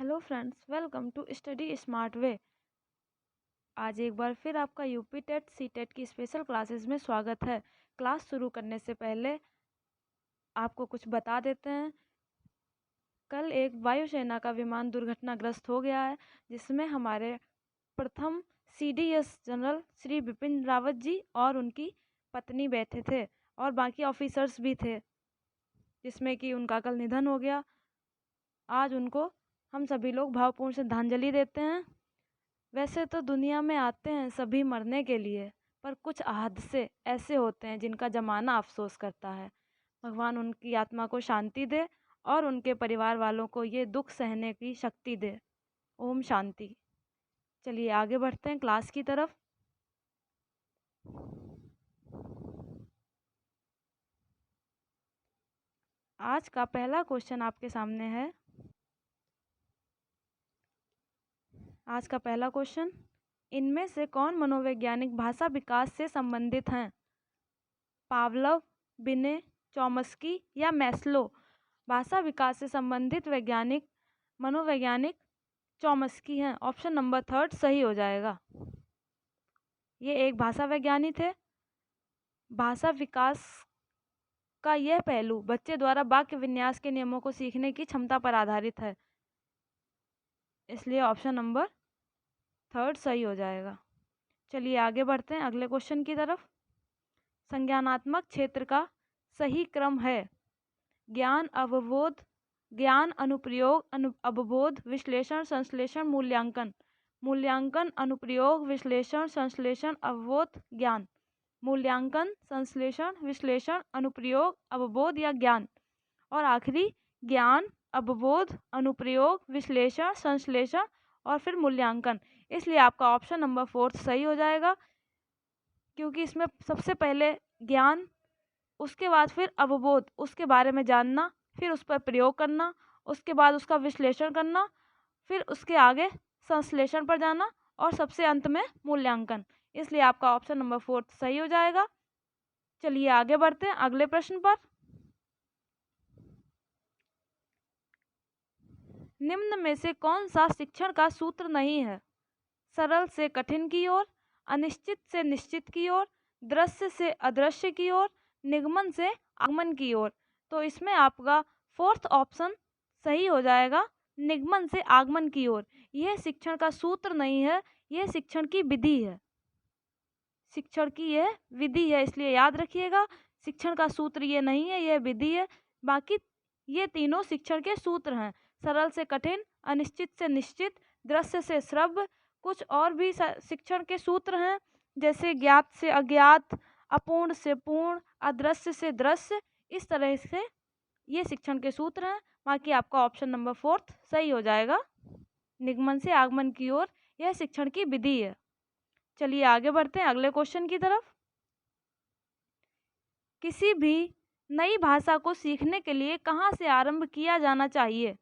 Hello friends, welcome to study smart way. आज एक बार फिर आपका यूपी टेट सी टेट की स्पेशल क्लासेस में स्वागत है। क्लास शुरू करने से पहले आपको कुछ बता देते हैं। कल एक वायुसेना का विमान दुर्घटनाग्रस्त हो गया है, जिसमें हमारे प्रथम सीडीएस जनरल श्री बिपिन रावत जी और उनकी पत्नी बैठे थे और बाकी ऑफिसर्स भी थे, जिसमें कि उनका कल निधन हो गया। आज उनको हम सभी लोग भावपूर्ण श्रद्धांजलि देते हैं। वैसे तो दुनिया में आते हैं सभी मरने के लिए, पर कुछ हादसे ऐसे होते हैं जिनका जमाना अफसोस करता है। भगवान उनकी आत्मा को शांति दे और उनके परिवार वालों को ये दुख सहने की शक्ति दे। ओम शांति। चलिए आगे बढ़ते हैं क्लास की तरफ। आज का पहला क्वेश्चन आपके सामने है। आज का पहला क्वेश्चन, इनमें से कौन मनोवैज्ञानिक भाषा विकास से संबंधित हैं? पावलोव, बिने, चॉम्स्की या मैस्लो? भाषा विकास से संबंधित वैज्ञानिक मनोवैज्ञानिक चॉम्स्की हैं। ऑप्शन नंबर थर्ड सही हो जाएगा। ये एक भाषा वैज्ञानिक थे। भाषा विकास का यह पहलू बच्चे द्वारा वाक्य विन्यास के नियमों को सीखने की क्षमता पर आधारित है, इसलिए ऑप्शन नंबर थर्ड सही हो जाएगा। चलिए आगे बढ़ते हैं अगले क्वेश्चन की तरफ। संज्ञानात्मक क्षेत्र का सही क्रम है ज्ञान, अवबोध, ज्ञान, अनुप्रयोग, अवबोध, विश्लेषण, संश्लेषण, मूल्यांकन। मूल्यांकन, अनुप्रयोग, विश्लेषण, संश्लेषण, अवबोध, ज्ञान। मूल्यांकन, संश्लेषण, विश्लेषण, अनुप्रयोग, अवबोध या ज्ञान। और आखिरी ज्ञान, अवबोध, अनुप्रयोग, विश्लेषण, संश्लेषण और फिर मूल्यांकन। इसलिए आपका ऑप्शन नंबर फोर्थ सही हो जाएगा, क्योंकि इसमें सबसे पहले ज्ञान, उसके बाद फिर अवबोध, उसके बारे में जानना, फिर उस पर प्रयोग करना, उसके बाद उसका विश्लेषण करना, फिर उसके आगे संश्लेषण पर जाना और सबसे अंत में मूल्यांकन। इसलिए आपका ऑप्शन नंबर फोर्थ सही हो जाएगा। चलिए आगे बढ़ते हैं अगले प्रश्न पर। निम्न में से कौन सा शिक्षण का सूत्र नहीं है? सरल से कठिन की ओर, अनिश्चित से निश्चित की ओर, दृश्य से अदृश्य की ओर, निगमन से आगमन की ओर। तो इसमें आपका फोर्थ ऑप्शन सही हो जाएगा, निगमन से आगमन की ओर। यह शिक्षण का सूत्र नहीं है, यह शिक्षण की विधि है। शिक्षण की यह विधि है, इसलिए याद रखिएगा, शिक्षण का सूत्र ये नहीं है, यह विधि है। बाकी ये तीनों शिक्षण के सूत्र हैं। सरल से कठिन, अनिश्चित से निश्चित, दृश्य से श्रव्य। कुछ और भी शिक्षण के सूत्र हैं, जैसे ज्ञात से अज्ञात, अपूर्ण से पूर्ण, अदृश्य से दृश्य। इस तरह से ये शिक्षण के सूत्र हैं। बाकी आपका ऑप्शन नंबर फोर्थ सही हो जाएगा, निगमन से आगमन की ओर यह शिक्षण की विधि है। चलिए आगे बढ़ते हैं अगले क्वेश्चन की तरफ। किसी भी नई भाषा को सीखने के लिए कहाँ से आरंभ किया जाना चाहिए?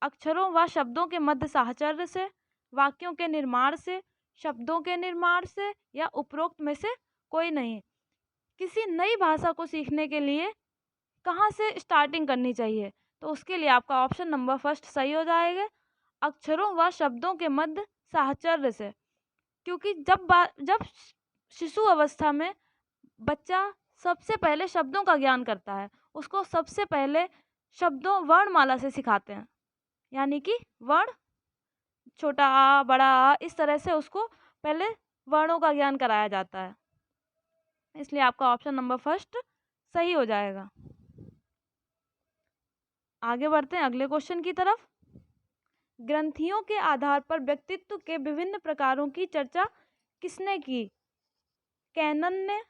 अक्षरों व शब्दों के मध्य साहचर्य से, वाक्यों के निर्माण से, शब्दों के निर्माण से या उपरोक्त में से कोई नहीं। किसी नई भाषा को सीखने के लिए कहाँ से स्टार्टिंग करनी चाहिए? तो उसके लिए आपका ऑप्शन नंबर फर्स्ट सही हो जाएगा, अक्षरों व शब्दों के मध्य साहचर्य से। क्योंकि जब शिशु अवस्था में बच्चा सबसे पहले शब्दों का ज्ञान करता है, उसको सबसे पहले शब्दों वर्णमाला से सिखाते हैं, यानी कि वर्ण, छोटा आ, बड़ा आ, इस तरह से उसको पहले वर्णों का ज्ञान कराया जाता है। इसलिए आपका ऑप्शन नंबर फर्स्ट सही हो जाएगा। आगे बढ़ते हैं अगले क्वेश्चन की तरफ। ग्रंथियों के आधार पर व्यक्तित्व के विभिन्न प्रकारों की चर्चा किसने की? कैनन ने,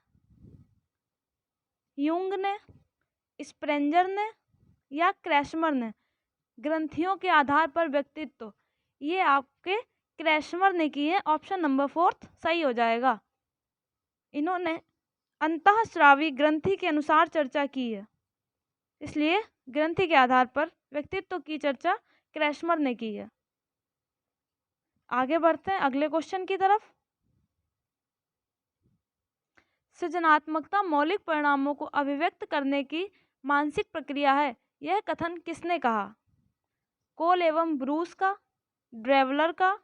यूंग ने, स्प्रेंजर ने या क्रैशमर ने? ग्रंथियों के आधार पर व्यक्तित्व, ये आपके क्रैशमर ने की है। ऑप्शन नंबर फोर्थ सही हो जाएगा। इन्होंने अंतःस्रावी ग्रंथि के अनुसार चर्चा की है, इसलिए ग्रंथि के आधार पर व्यक्तित्व की चर्चा क्रैशमर ने की है। आगे बढ़ते हैं अगले क्वेश्चन की तरफ। सृजनात्मकता मौलिक परिणामों को अभिव्यक्त करने की मानसिक प्रक्रिया है, यह कथन किसने कहा? कोल एवं ब्रूस का, ड्रेवलर का,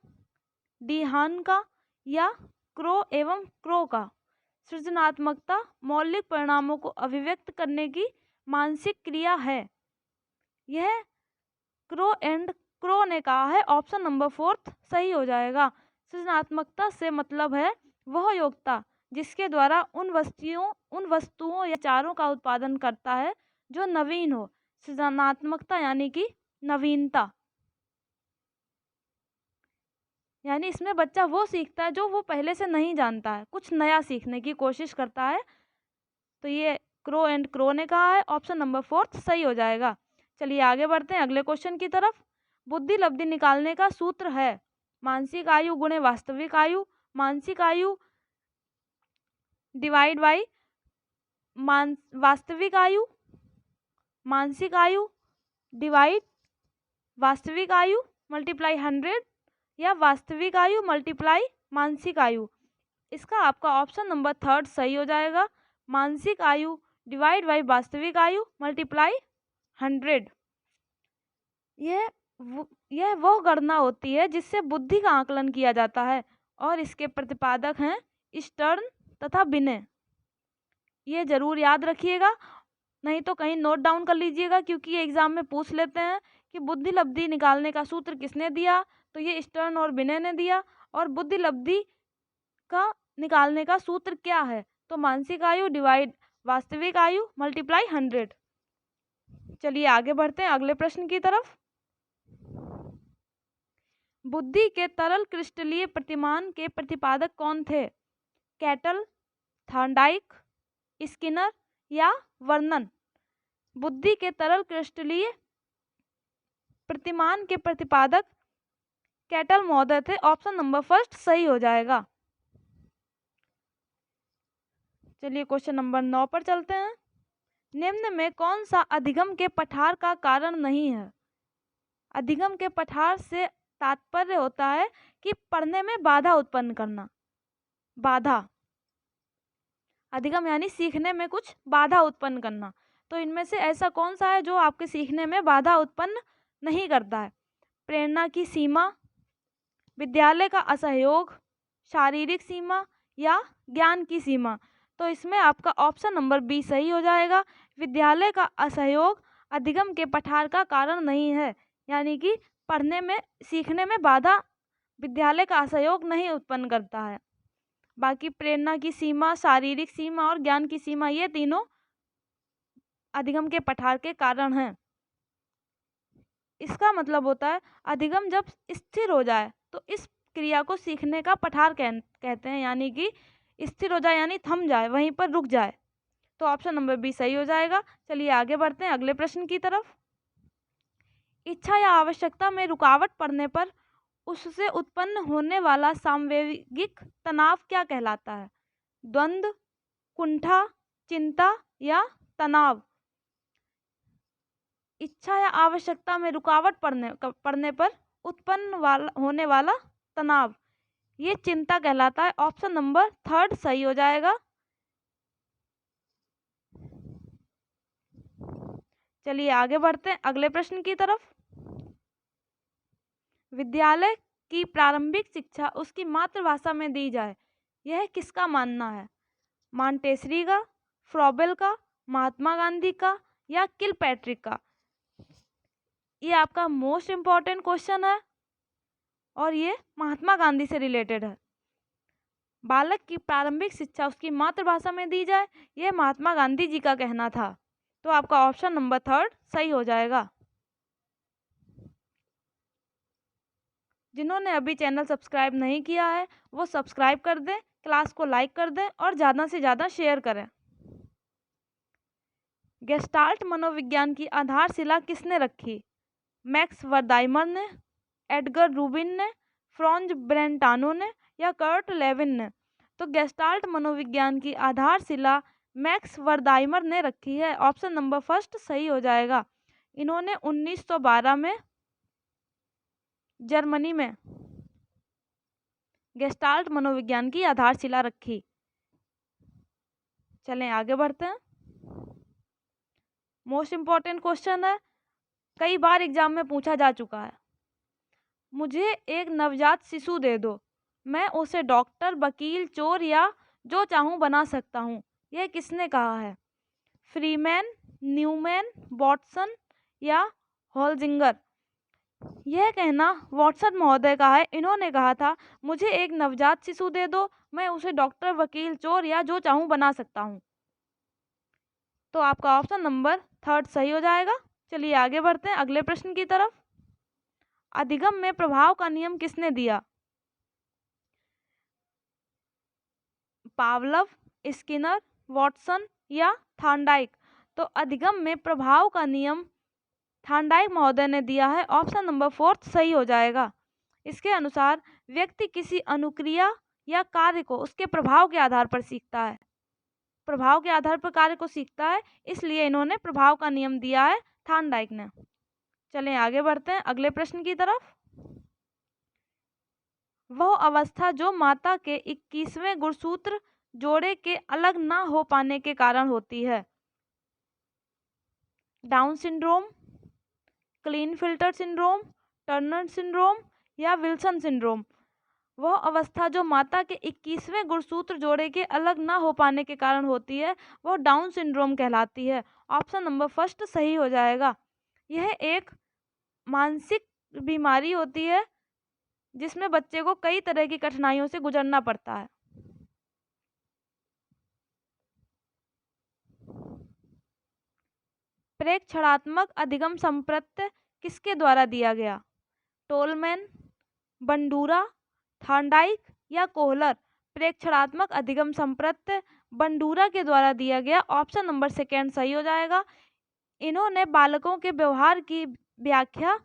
डीहान का या क्रो एवं क्रो का। सृजनात्मकता मौलिक परिणामों को अभिव्यक्त करने की मानसिक क्रिया है। यह क्रो एंड क्रो ने कहा है। ऑप्शन नंबर 4 सही हो जाएगा। सृजनात्मकता से मतलब है वह योग्यता जिसके द्वारा उन वस्तुओं या विचारों का उत्पादन करता है जो नवीन हो। सृजनात्मकता यानी कि नवीनता, यानी इसमें बच्चा वो सीखता है जो वो पहले से नहीं जानता है, कुछ नया सीखने की कोशिश करता है। तो ये क्रो एंड क्रो ने कहा है। ऑप्शन नंबर 4 सही हो जाएगा। चलिए आगे बढ़ते हैं अगले क्वेश्चन की तरफ। बुद्धि लब्धि निकालने का सूत्र है मानसिक आयु गुणे वास्तविक आयु, मानसिक आयु डिवाइड बाई वास्तविक आयु, मानसिक आयु डिवाइड वास्तविक आयु मल्टीप्लाई 100 या वास्तविक आयु मल्टीप्लाई मानसिक आयु। इसका आपका ऑप्शन नंबर 3 सही हो जाएगा। मानसिक आयु डिवाइड बाई वास्तविक आयु मल्टीप्लाई 100। यह वो गणना होती है जिससे बुद्धि का आकलन किया जाता है और इसके प्रतिपादक हैं स्टर्न तथा बिने। ये जरूर याद रखिएगा, नहीं तो कहीं नोट डाउन कर लीजिएगा, क्योंकि ये एग्जाम में पूछ लेते हैं कि बुद्धि लब्धि निकालने का सूत्र किसने दिया। तो ये स्टर्न और बिने ने दिया। और बुद्धि लब्धि का निकालने का सूत्र क्या है? तो मानसिक आयु डिवाइड वास्तविक आयु मल्टीप्लाई 100। चलिए आगे बढ़ते हैं अगले प्रश्न की तरफ। बुद्धि के तरल क्रिस्टलीय प्रतिमान के प्रतिपादक कौन थे? कैटल, थॉर्नडाइक, स्किनर या वर्नन। बुद्धि के तरल क्रिस्टलीय प्रतिमान के प्रतिपादक कैटल महोदय थे। ऑप्शन नंबर 1 सही हो जाएगा। चलिए क्वेश्चन नंबर 9 पर चलते हैं। निम्न में कौन सा अधिगम के पठार का कारण नहीं है? अधिगम के पठार से तात्पर्य होता है कि पढ़ने में बाधा उत्पन्न करना। बाधा, अधिगम यानी सीखने में कुछ बाधा उत्पन्न करना। तो इनमें से ऐसा कौन सा है जो आपके सीखने में बाधा उत्पन्न नहीं करता है? प्रेरणा की सीमा, विद्यालय का असहयोग, शारीरिक सीमा या ज्ञान की सीमा। तो इसमें आपका ऑप्शन नंबर बी सही हो जाएगा। विद्यालय का असहयोग अधिगम के पठार का कारण नहीं है, यानी कि पढ़ने में सीखने में बाधा विद्यालय का असहयोग नहीं उत्पन्न करता है। बाकी प्रेरणा की सीमा, शारीरिक सीमा और ज्ञान की सीमा, ये तीनों अधिगम के पठार के कारण हैं। इसका मतलब होता है अधिगम जब स्थिर हो जाए तो इस क्रिया को सीखने का पठार कहते हैं, यानी कि स्थिर हो जाए यानी थम जाए, वहीं पर रुक जाए। तो ऑप्शन नंबर बी सही हो जाएगा। चलिए आगे बढ़ते हैं अगले प्रश्न की तरफ। इच्छा या आवश्यकता में रुकावट पड़ने पर उससे उत्पन्न होने वाला सामवेगिक तनाव क्या कहलाता है? द्वंद्व, कुंठा, चिंता या तनाव। इच्छा या आवश्यकता में रुकावट पड़ने पर उत्पन्न होने वाला तनाव, ये चिंता कहलाता है। ऑप्शन नंबर 3 सही हो जाएगा। चलिए आगे बढ़ते हैं अगले प्रश्न की तरफ। विद्यालय की प्रारंभिक शिक्षा उसकी मातृभाषा में दी जाए, यह किसका मानना है? मॉन्टेसरी का, फ्रॉबेल का, महात्मा गांधी का या किलपैट्रिक का? ये आपका मोस्ट इम्पॉर्टेंट क्वेश्चन है और ये महात्मा गांधी से रिलेटेड है। बालक की प्रारंभिक शिक्षा उसकी मातृभाषा में दी जाए, यह महात्मा गांधी जी का कहना था। तो आपका ऑप्शन नंबर 3 सही हो जाएगा। जिन्होंने अभी चैनल सब्सक्राइब नहीं किया है वो सब्सक्राइब कर दें, क्लास को लाइक कर दें और ज़्यादा से ज़्यादा शेयर करें। गेस्टाल्ट मनोविज्ञान की आधारशिला किसने रखी? मैक्स वर्दाइमर ने, एडगर रूबिन ने, फ्रॉन्ज ब्रेंटानो ने या कर्ट लेविन ने? तो गेस्टाल्ट मनोविज्ञान की आधारशिला मैक्स वर्दाइमर ने रखी है। ऑप्शन नंबर 1 सही हो जाएगा। इन्होंने 1912 में जर्मनी में गेस्टाल्ट मनोविज्ञान की आधारशिला रखी। चलें आगे बढ़ते हैं। मोस्ट इम्पॉर्टेंट क्वेश्चन है, कई बार एग्जाम में पूछा जा चुका है। मुझे एक नवजात शिशु दे दो, मैं उसे डॉक्टर, वकील, चोर या जो चाहूं बना सकता हूं। यह किसने कहा है? फ्रीमैन, न्यूमैन, वॉटसन या होल्जिंगर? यह कहना वॉटसन महोदय का है। इन्होंने कहा था, मुझे एक नवजात शिशु दे दो, मैं उसे डॉक्टर, वकील, चोर या जो चाहूं बना सकता हूं। तो आपका ऑप्शन नंबर थर्ड सही हो जाएगा। चलिए आगे बढ़ते हैं अगले प्रश्न की तरफ। अधिगम में प्रभाव का नियम किसने दिया? पावलव, स्किनर, वॉटसन या थार्नडाइक? तो अधिगम में प्रभाव का नियम थार्नडाइक महोदय ने दिया है। ऑप्शन नंबर फोर्थ सही हो जाएगा। इसके अनुसार व्यक्ति किसी अनुक्रिया या कार्य को उसके प्रभाव के आधार पर सीखता है। प्रभाव के आधार पर कार्य को सीखता है, इसलिए इन्होंने प्रभाव का नियम दिया है थार्नडाइक ने। चलें आगे बढ़ते हैं अगले प्रश्न की तरफ। वह अवस्था जो माता के 21वें गुणसूत्र जोड़े के अलग ना हो पाने के कारण होती है। Down syndrome, Klinefelter syndrome, Turner syndrome या विल्सन सिंड्रोम? वह अवस्था जो माता के 21वें गुणसूत्र जोड़े के अलग ना हो पाने के कारण होती है, वह डाउन सिंड्रोम कहलाती है। ऑप्शन नंबर फर्स्ट सही हो जाएगा। यह एक मानसिक बीमारी होती है जिसमें बच्चे को कई तरह की कठिनाइयों से गुजरना पड़ता है। प्रेक्षणात्मक अधिगम संप्रत्य किसके द्वारा दिया गया? टोलमैन, बंडूरा, थार्नडाइक या कोहलर? प्रेक्षणात्मक अधिगम संप्रत्य बंडूरा के द्वारा दिया गया। ऑप्शन नंबर सेकेंड सही हो जाएगा। इन्होंने बालकों के व्यवहार की व्याख्या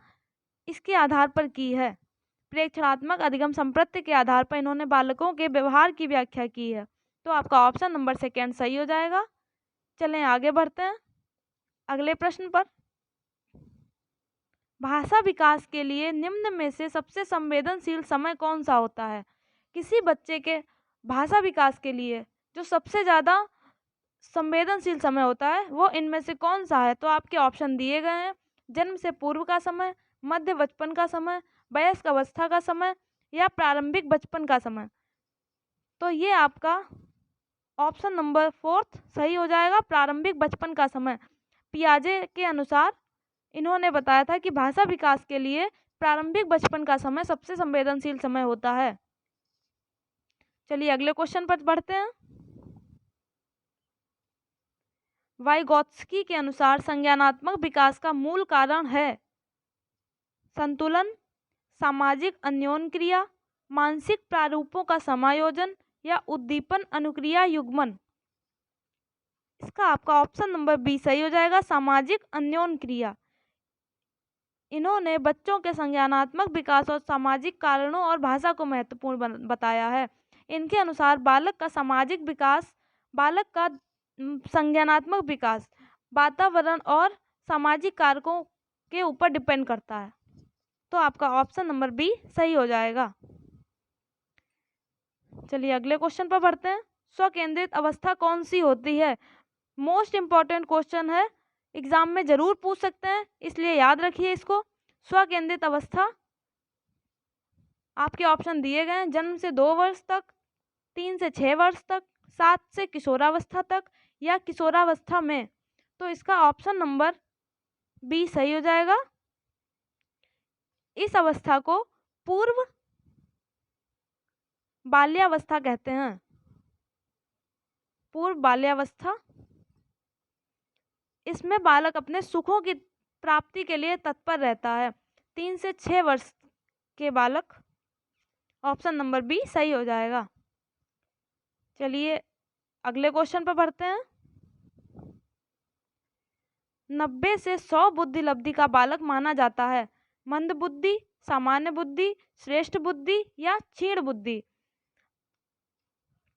इसके आधार पर की है। प्रेक्षणात्मक अधिगम संप्रत्य के आधार पर इन्होंने बालकों के व्यवहार की व्याख्या की है। तो आपका ऑप्शन नंबर सेकेंड सही हो जाएगा। चलें आगे बढ़ते हैं अगले प्रश्न पर। भाषा विकास के लिए निम्न में से सबसे संवेदनशील समय कौन सा होता है? किसी बच्चे के भाषा विकास के लिए जो सबसे ज़्यादा संवेदनशील समय होता है वो इनमें से कौन सा है? तो आपके ऑप्शन दिए गए हैं। जन्म से पूर्व का समय, मध्य बचपन का समय, वयस्क अवस्था का समय या प्रारंभिक बचपन का समय? तो ये आपका ऑप्शन नंबर फोर्थ सही हो जाएगा, प्रारंभिक बचपन का समय। पियाजे के अनुसार इन्होंने बताया था कि भाषा विकास के लिए प्रारंभिक बचपन का समय सबसे संवेदनशील समय होता है। चलिए अगले क्वेश्चन पर बढ़ते हैं। वाइगोत्स्की के अनुसार संज्ञानात्मक विकास का मूल कारण है संतुलन, सामाजिक अन्योन्क्रिया, मानसिक प्रारूपों का समायोजन या उद्दीपन अनुक्रिया युग्मन? इसका आपका ऑप्शन नंबर बी सही हो जाएगा, सामाजिक अन्योन्क्रिया। इन्होंने बच्चों के संज्ञानात्मक विकास और सामाजिक कारणों और भाषा को महत्वपूर्ण बताया है। इनके अनुसार बालक का सामाजिक विकास, बालक का संज्ञानात्मक विकास वातावरण और सामाजिक कारकों के ऊपर डिपेंड करता है। तो आपका ऑप्शन नंबर बी सही हो जाएगा। चलिए अगले क्वेश्चन पर बढ़ते हैं। स्वकेंद्रित अवस्था कौन सी होती है? मोस्ट इम्पॉर्टेंट क्वेश्चन है, एग्जाम में जरूर पूछ सकते हैं, इसलिए याद रखिए इसको। स्वकेंद्रित अवस्था आपके ऑप्शन दिए गए हैं। जन्म से 2 वर्ष तक, 3 से 6 वर्ष तक, 7 से किशोरावस्था तक या किशोरावस्था में? तो इसका ऑप्शन नंबर बी सही हो जाएगा। इस अवस्था को पूर्व बाल्यावस्था कहते हैं। पूर्व बाल्यावस्था, इसमें बालक अपने सुखों की प्राप्ति के लिए तत्पर रहता है। 3 से 6 वर्ष के बालक, ऑप्शन नंबर बी सही हो जाएगा। चलिए अगले क्वेश्चन पर बढ़ते हैं। 90 से 100 बुद्धि लब्धि का बालक माना जाता है। मंद बुद्धि, सामान्य बुद्धि, श्रेष्ठ बुद्धि या क्षीण बुद्धि?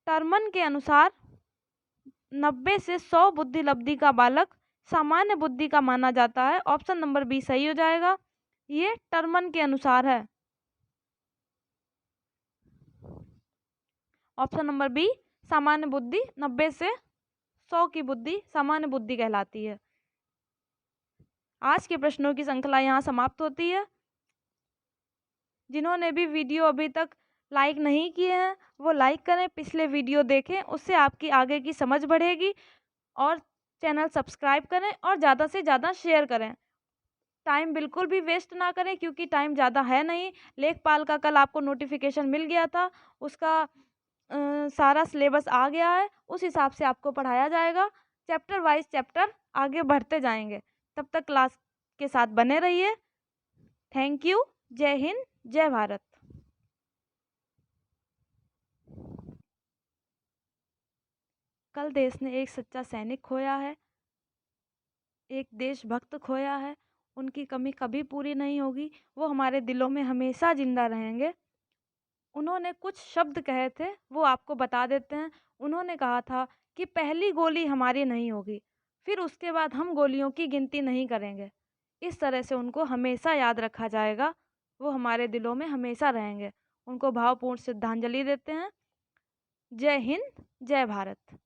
टर्मन के अनुसार 90 से 100 बुद्धि लब्धि का बालक सामान्य बुद्धि का माना जाता है। ऑप्शन नंबर बी सही हो जाएगा। ये टर्मन के अनुसार है। ऑप्शन नंबर बी सामान्य बुद्धि, 90 से 100 की बुद्धि सामान्य बुद्धि कहलाती है। आज के प्रश्नों की श्रृंखला यहाँ समाप्त होती है। जिन्होंने भी वीडियो अभी तक लाइक नहीं किए हैं वो लाइक करें, पिछले वीडियो देखें, उससे आपकी आगे की समझ बढ़ेगी। और चैनल सब्सक्राइब करें और ज़्यादा से ज़्यादा शेयर करें। टाइम बिल्कुल भी वेस्ट ना करें क्योंकि टाइम ज़्यादा है नहीं। लेखपाल का कल आपको नोटिफिकेशन मिल गया था, उसका सारा सिलेबस आ गया है, उस हिसाब से आपको पढ़ाया जाएगा। चैप्टर वाइज चैप्टर आगे बढ़ते जाएंगे। तब तक क्लास के साथ बने रहिए। Thank you. जय हिंद, जय भारत। कल देश ने एक सच्चा सैनिक खोया है, एक देशभक्त खोया है। उनकी कमी कभी पूरी नहीं होगी, वो हमारे दिलों में हमेशा जिंदा रहेंगे। उन्होंने कुछ शब्द कहे थे, वो आपको बता देते हैं। उन्होंने कहा था कि पहली गोली हमारी नहीं होगी, फिर उसके बाद हम गोलियों की गिनती नहीं करेंगे। इस तरह से उनको हमेशा याद रखा जाएगा, वो हमारे दिलों में हमेशा रहेंगे। उनको भावपूर्ण श्रद्धांजलि देते हैं। जय हिंद, जय भारत।